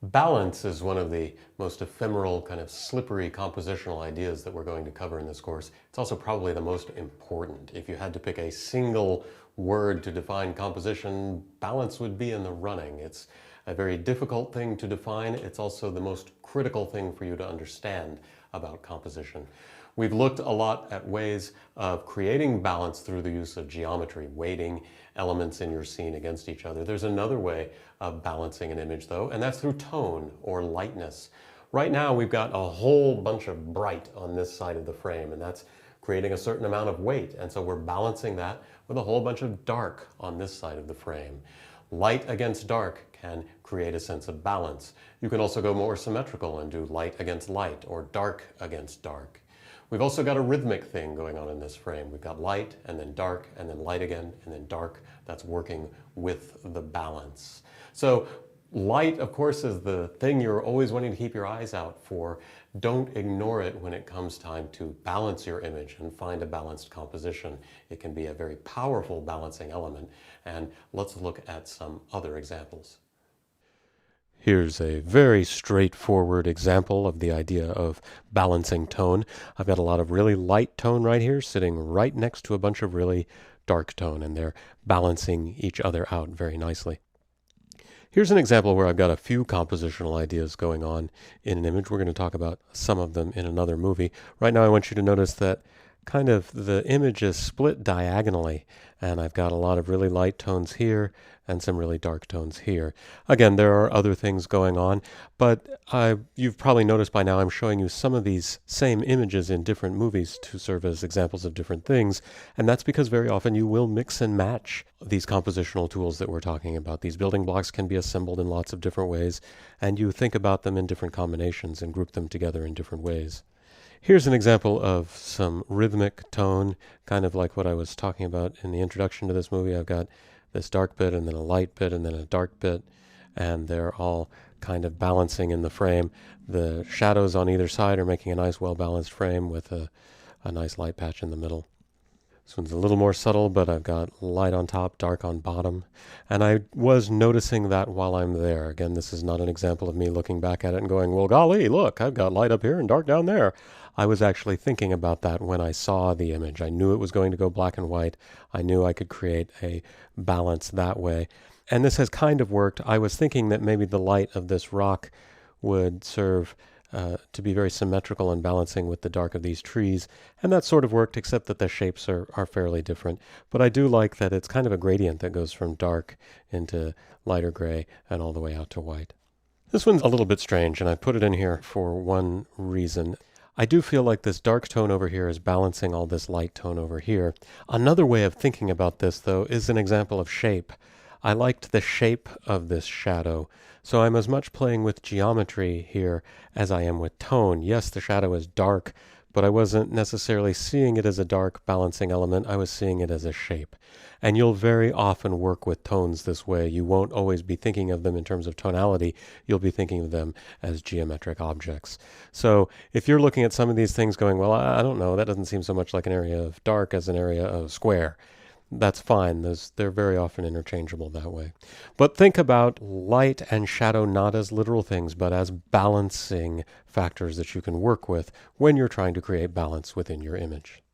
Balance is one of the most ephemeral, kind of slippery compositional ideas that we're going to cover in this course. It's also probably the most important. If you had to pick a single word to define composition, balance would be in the running. It's a very difficult thing to define. It's also the most critical thing for you to understand about composition. We've looked a lot at ways of creating balance through the use of geometry, weighting elements in your scene against each other. There's another way of balancing an image though, and that's through tone or lightness. Right now we've got a whole bunch of bright on this side of the frame, and that's creating a certain amount of weight, and so we're balancing that with a whole bunch of dark on this side of the frame. Light against dark can create a sense of balance. You can also go more symmetrical and do light against light or dark against dark. We've also got a rhythmic thing going on in this frame. We've got light and then dark and then light again and then dark. That's working with the balance. So light, of course, is the thing you're always wanting to keep your eyes out for. Don't ignore it when it comes time to balance your image and find a balanced composition. It can be a very powerful balancing element. And let's look at some other examples. Here's a very straightforward example of the idea of balancing tone. I've got a lot of really light tone right here sitting right next to a bunch of really dark tone, and they're balancing each other out very nicely. Here's an example where I've got a few compositional ideas going on in an image. We're going to talk about some of them in another movie. Right now I want you to notice that kind of the image is split diagonally, and I've got a lot of really light tones here and some really dark tones here. Again, there are other things going on, but you've probably noticed by now I'm showing you some of these same images in different movies to serve as examples of different things, and that's because very often you will mix and match these compositional tools that we're talking about. These building blocks can be assembled in lots of different ways, and you think about them in different combinations and group them together in different ways. Here's an example of some rhythmic tone, kind of like what I was talking about in the introduction to this movie. I've got this dark bit and then a light bit and then a dark bit, and they're all kind of balancing in the frame. The shadows on either side are making a nice well-balanced frame with a nice light patch in the middle. This one's a little more subtle, but I've got light on top, dark on bottom. And I was noticing that while I'm there. Again, this is not an example of me looking back at it and going, well, golly, look, I've got light up here and dark down there. I was actually thinking about that when I saw the image. I knew it was going to go black and white. I knew I could create a balance that way. And this has kind of worked. I was thinking that maybe the light of this rock would serve to be very symmetrical and balancing with the dark of these trees, and that sort of worked, except that the shapes are fairly different. But I do like that it's kind of a gradient that goes from dark into lighter gray and all the way out to white. This one's a little bit strange, and I put it in here for one reason. I do feel like this dark tone over here is balancing all this light tone over here. Another way of thinking about this, though, is an example of shape. I liked the shape of this shadow, so I'm as much playing with geometry here as I am with tone. Yes, the shadow is dark, but I wasn't necessarily seeing it as a dark balancing element. I was seeing it as a shape. And you'll very often work with tones this way. You won't always be thinking of them in terms of tonality. You'll be thinking of them as geometric objects. So if you're looking at some of these things going, well, I don't know, that doesn't seem so much like an area of dark as an area of square. That's fine. They're very often interchangeable that way. But think about light and shadow not as literal things, but as balancing factors that you can work with when you're trying to create balance within your image.